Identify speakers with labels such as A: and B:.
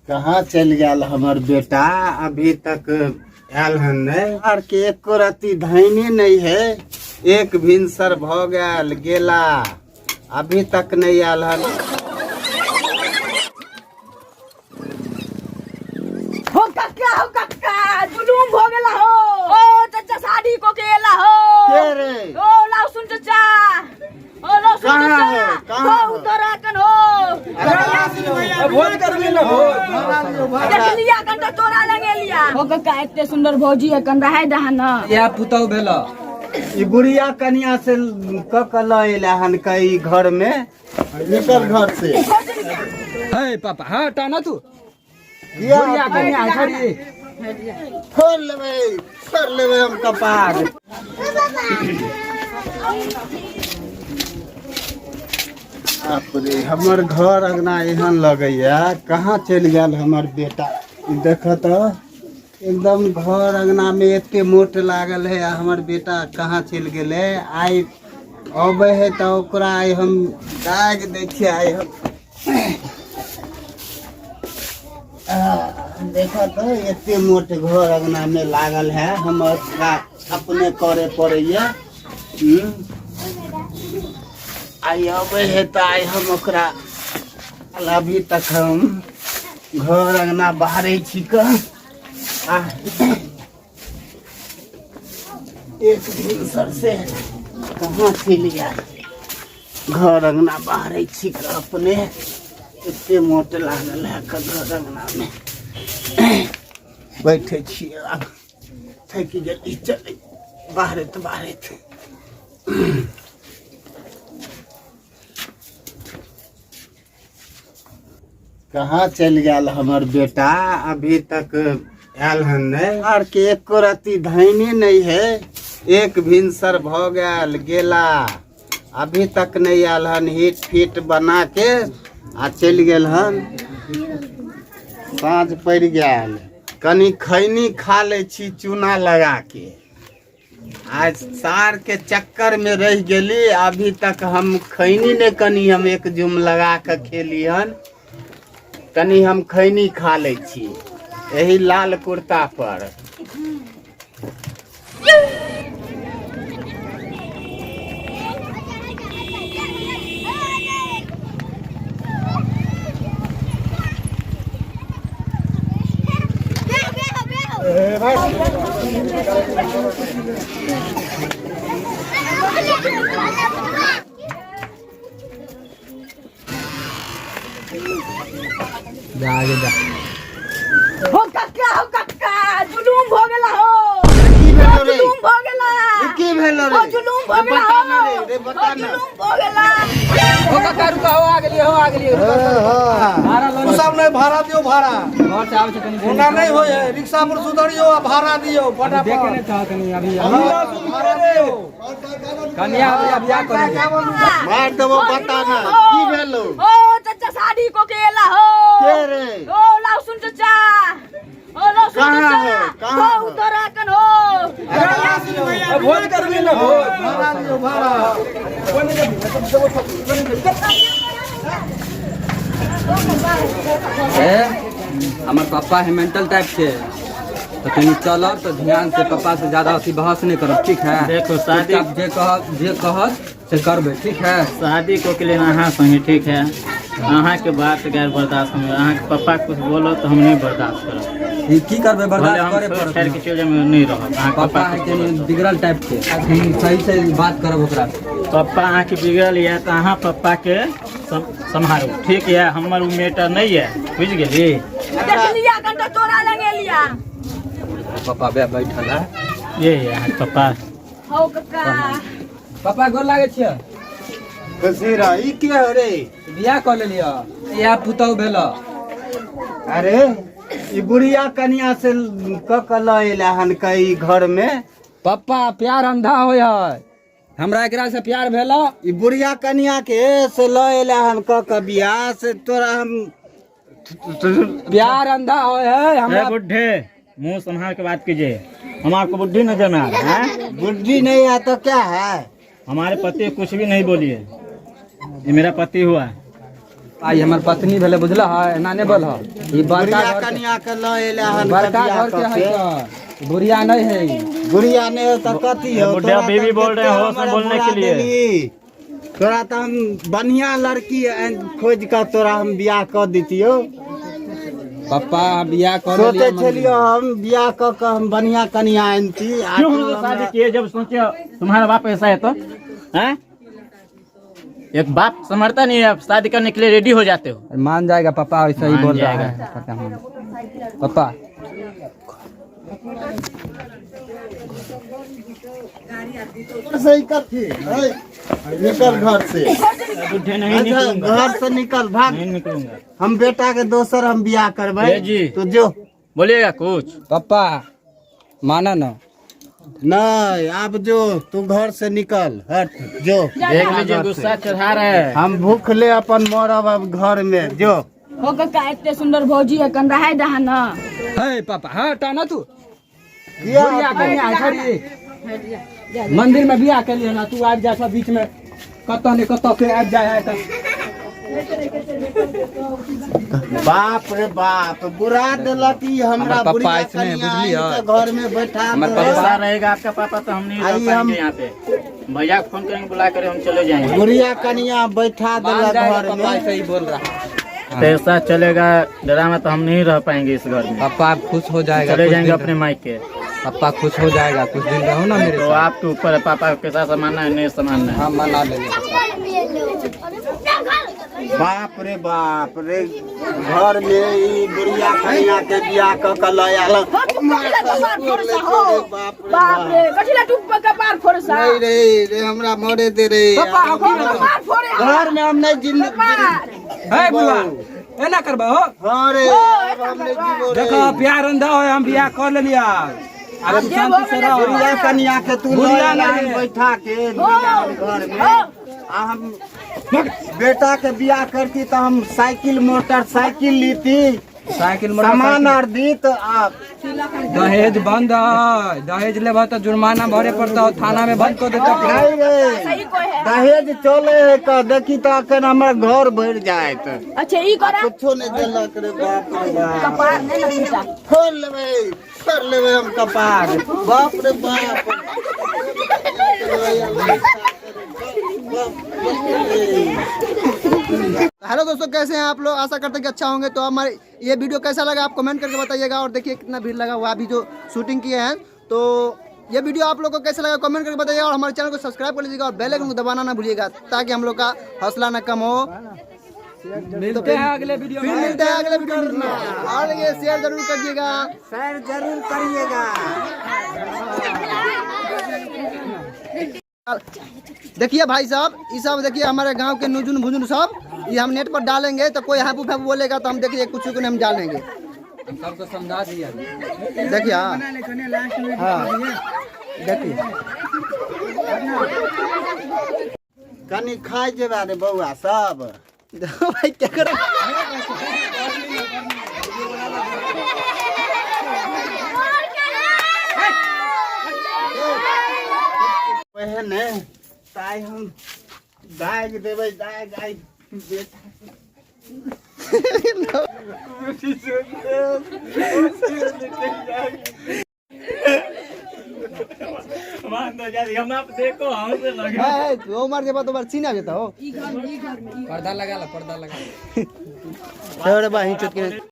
A: कहाँ चल गया हमर बेटा? अभी तक आयल है नहीं और के एको रत्ती धैने नहीं है। एक भिनसर भ गया गेला, अभी तक नहीं आयल है।
B: हो कक्का जुलूम हो गेला हो। ओ चाचा शादी को केला हो।
A: के रे?
B: ओ लाओ सुन चाचा, ओ लाओ सुन
A: कहाँ
B: चाचा,
A: हो? कहाँ
B: हो
A: हो?
B: उतरा कन हो।
C: भोज कर भी ना हो।
B: देख लिया कंटा तोरा लगे लिया। हो कक्का इतने सुंदर भौजी है कंटा है दहना।
C: या पुतौ भेला
A: ई बुढ़िया कन्या से कला हन कई घर में निकल घर से।
C: हे पापा हाँ टाना तू
A: किया
C: बुढ़िया कन्या छोड़ी
A: छोड़ लेवे हम कपार। हमर घर अंगना एहन लगैया, कहाँ चल गया हमर बेटा? देख तो एकदम घर अंगना में एते मोट लागल है। हमर बेटा कहाँ चल गेले? आई अबे है तो ओकरा आई हम दाग दै छियै। आई हम देखो तो एते मोट घर अंगना में लागल है। हम अपने करे पड़ैया। आई अबे है तो आई हम ओकरा अभी तक हम घर अंगना बाहरे छी का। एक दिन सर से कहाँ चल गया? घर अंगना बाहरे छी का अपने इतने मोट लागल है घर अंगना में। बैठे छी अब थक गई, चले बाहरे तो बाहरे थे। कहाँ चल गया हमर बेटा? अभी तक आयल है नहीं और के एको रत्ती धैने नहीं है। एक भिनसर भ गया गेला, अभी तक नहीं आयल हन। हिट फिट बना के आ चल गेल हन। साँझ पड़ गया, कनी खैनी खा ले छी चूना लगा के। आज सार के चक्कर में रह गेली, अभी तक हम खैनी ने कनी हम एक जुम लगा के खेली हन। तनी हम खैनी खा ले छी यही लाल कुर्ता पर।
C: जा आगे जा।
B: हो कक्का जुलूम हो गेला हो।
A: की भेलो रे?
B: जुलूम हो गेला।
A: की भेलो
B: हो
A: रे?
B: जुलूम हो गेला।
A: बता ना रे, बता ना।
B: जुलूम हो गेला।
C: ओ काका रुका हो आ गेली भाड़ा लो
D: सब नहीं भाड़ा दियो, भाड़ा
C: घर से आवे छ कनी
D: होना नहीं हो है। रिक्शा पर सुधरियो आ भाड़ा दियो
C: देखे
D: फटाफट।
C: नहीं था कनी अभी
D: भाड़ा दियो।
C: कन्या अभी बियाह करेंगे।
A: मार देबो, बता ना की भेलो?
B: ओ चाचा शादी को केला हो।
A: के रे?
B: ओ लाओ सुन चाचा, ओ लाओ सुन
A: कहाँ
B: चाचा,
A: हो? कहाँ
B: हो
A: हो?
B: उतरा कन हो।
C: भोज कर भी ना हो।
D: भाड़ा दियो, भाड़ा।
C: हमार पापा है मेंटल टाइप के, तो कहीं चलब तो ध्यान से पापा से ज्यादा अथी बहस नहीं करब, ठीक है?
E: देखो शादी
C: जे कहत से करबे, ठीक है?
E: शादी को के लिए अहाँ संगे ठीक है। अहाँ के बात गैर बर्दाश्त हम, अहाँ के पापा कुछ बोलो तो हम नहीं बर्दाश्त करब।
C: ई की करबे,
E: भले
C: बर्दाश्त
E: हम
C: करे
E: छोड़ छाड़ के
C: पड़त।
E: चीज में नहीं रहब। अहाँ के
C: पापा है के बिगड़ल टाइप के, सही से बात करब ओकरा से।
E: पापा अहाँ के बिगड़ल है तो अहाँ पापा के संभालो, ठीक है? हमर उ मैटर नहीं है, बुझ गेली?
B: देख लिया कंटा तोरा लगे लिया।
C: पापा बे बैठल है।
E: ये है अहाँ के पापा।
B: हो कक्का
C: पापा गोर लागे छियै।
A: कसीरा ई के हो रे?
C: बियाह कर लेलियो, या पुतौ भेला।
A: अरे ई बुढ़िया कन्या से कला हन कई घर में।
C: पापा प्यार अंधा होय है, हमरा एकरा से प्यार भेला।
A: ई बुढ़िया कन्या के से ला हन क बियाह से तोरा हम
C: प्यार अंधा होय है
E: ए
C: हमरा।
E: बुढ़े, मुंह संभाल के बात कीजिए। हमारे को बुद्धि नजर में आ रहा है।
A: बुद्धि नहीं है तो क्या है?
E: हमारे पति कुछ भी नहीं बोलिए, ये मेरा पति हुआ।
C: आई हमर पत्नी भेले बुझला है ना ने बोल ई बड़का
A: बुढ़िया
C: घर के
A: कनिया के ल एले हन
C: बड़का
A: बियाह
C: घर के
A: कऽ
C: है
A: के।
C: तो बुढ़िया नहीं है
A: गुड़िया ने तो कथी हो
E: बुढ़िया
A: तोरा
E: बीवी
A: तो
E: बोल रहे हैं,
A: कितना
E: होश में
A: हमरा
E: बोलने के
A: बुरा
E: लिए।
A: देली। तोरा तो हम बढ़िया लड़की खोज कर तोरा हम बियाह कर दितियो।
C: पापा बियाह कर
A: सोचे छलियो हम बियाह कर के हम बढ़िया कनिया आनती। आ
E: क्यों
A: तू
E: हमसे शादी
A: हमरा-
E: किए जब सोचे तुम्हारा बाप ऐसा है तो हैं? एक बाप समझता नहीं है, आप शादी करने के लिए रेडी हो जाते हो।
C: मान जाएगा पापा ऐसा ही
E: मान
C: बोल रहा
E: जाएगा।
C: है पता नहीं। पापा
A: सही करती है। निकल घर से।
E: बुढ़े नहीं
A: अच्छा,
E: निकलूंगा,
A: घर से निकल भाग।
E: नहीं निकलूंगा।
A: हम बेटा के दोसर हम बियाह करबै।
E: ये जी।
A: तो जो
E: बोलिएगा कुछ।
C: पापा माना ना
A: नहीं अब जो तू घर से निकल हट जो
E: देख लीजिए गुस्सा चढ़ा रहे हैं।
A: हम भूखले अपन मरब अब घर में जो
B: हो कक्का इतने सुंदर भौजी है कन रहा दहा ना
C: है पापा हट ना तू
A: किया
C: बुढ़िया कन्या है छोड़ी। मंदिर में बियाह के लिए ना तू आबि जा सब बीच में कतौ ने कतौ के आबि जाए है त
A: बाप रे बाप बुरा देलक ई हमरा
C: हमर पापा
A: बुढ़िया
C: इसमें
A: कनिया
C: बुझलियै?
A: आई के घर में बैठा
C: हमर
A: दे।
C: पापा-
E: ऐसा रहेगा आपका पापा तो हम नहीं
A: आई
E: रह
A: हम-
E: पाएंगे यहाँ पे। भैया को फोन करेंगे, बुला कर हम चले जाएंगे।
A: बुढ़िया कनिया बैठा
C: मान
A: देलक
C: जाएगा
A: घर
C: पापा ऐसा
A: में।
C: ही बोल रहा है।
E: तो ऐसा चलेगा ड्रामा तो हम नहीं रह पाएंगे इस घर में।
C: पापा आप खुश हो जाएगा
E: चले
C: कुछ
E: जाएंगे
C: दिन
E: अपने मायके।
C: पापा खुश हो जाएगा कुछ दिन रहो ना मेरे
E: तो
C: साथ।
E: आपके ऊपर है, पापा को कैसा संभालना है नहीं संभालना है।
C: हाँ मना लेंगे
A: बाप रे घर में ई बुढ़िया कनिया के बियाह क के ल आयल।
B: हो तू कटिला कपार फोड़ सा हो बाप रे कटिला तू कपार फोड़ सा
A: नहीं रे हमरा मरे दे रे।
B: कपार फोड़े
A: घर में हम नहीं जिंदगी
B: कपार
C: है बुआ एना करबा हो
A: हाँ रे अब हम नहीं जीवो रे।
C: देखो प्यार अंधा हो हम बियाह कर लेलिया अब
B: जे
C: शांति से
B: हो
C: रहो
A: बुढ़िया कनिया के तू
C: बुढ़िया
A: ले
C: नहीं।
A: बैठा के घर में आ हम बेटा के बियाह करती तो हम साइकिल मोटरसाइकिल लीती
C: साइकिल
A: सामान और दी तो आप
C: दहेज बंद है दहेज लेबा तो जुर्माना भरे पड़ता है थाना में बंद कर देता है
A: नहीं रे
B: सही कोई है
A: दहेज चले है का देखी तो अखन हमर घर भर जाए तो
B: अच्छा ई करा
A: कुछो नहीं देलक रे बाप रे बाप।
B: कपार नहीं ना पीटा
A: खोल लेबै कर लेबै हम कपार बाप रे बाप।
D: हेलो दोस्तों, कैसे हैं आप लोग? आशा करते हैं कि अच्छा होंगे। तो हमारे ये वीडियो कैसा लगा आप कमेंट करके बताइएगा। और देखिए कितना भीड़ लगा हुआ अभी जो शूटिंग किए हैं। तो ये वीडियो आप लोगों को कैसा लगा कमेंट करके बताइएगा। और हमारे चैनल को सब्सक्राइब कर लीजिएगा और बेल आइकन को दबाना ना भूलिएगा ताकि हम लोग का हौसला न कम हो।
C: मिलते हैं अगले वीडियो
D: फिर
C: में
D: मिलते हैं अगले वीडियो में। और ये शेयर जरूर करिएगा।
A: सर जरूर करिएगा।
D: देखिए भाई साहब ये सब देखिए हमारे गांव के नुजुन भुजुन सब ये हम नेट पर डालेंगे तो कोई हैपू फैपू बोलेगा तो हम देखिए कुछ को हम डालेंगे।
C: सबको समझा दिया
D: देखिए हाँ देखिए
A: कनी खाई जेबा रे बउआ सब
D: भाई क्या करें
A: वह ने ताई हम दाग देबै दाग बेटा
E: हम आप देखो हमसे लगे
D: वो मार के बाद तो बार सीना जाता हो
C: पर्दा लगा ला पर्दा लगा
D: छोड़ बा ही चुटकी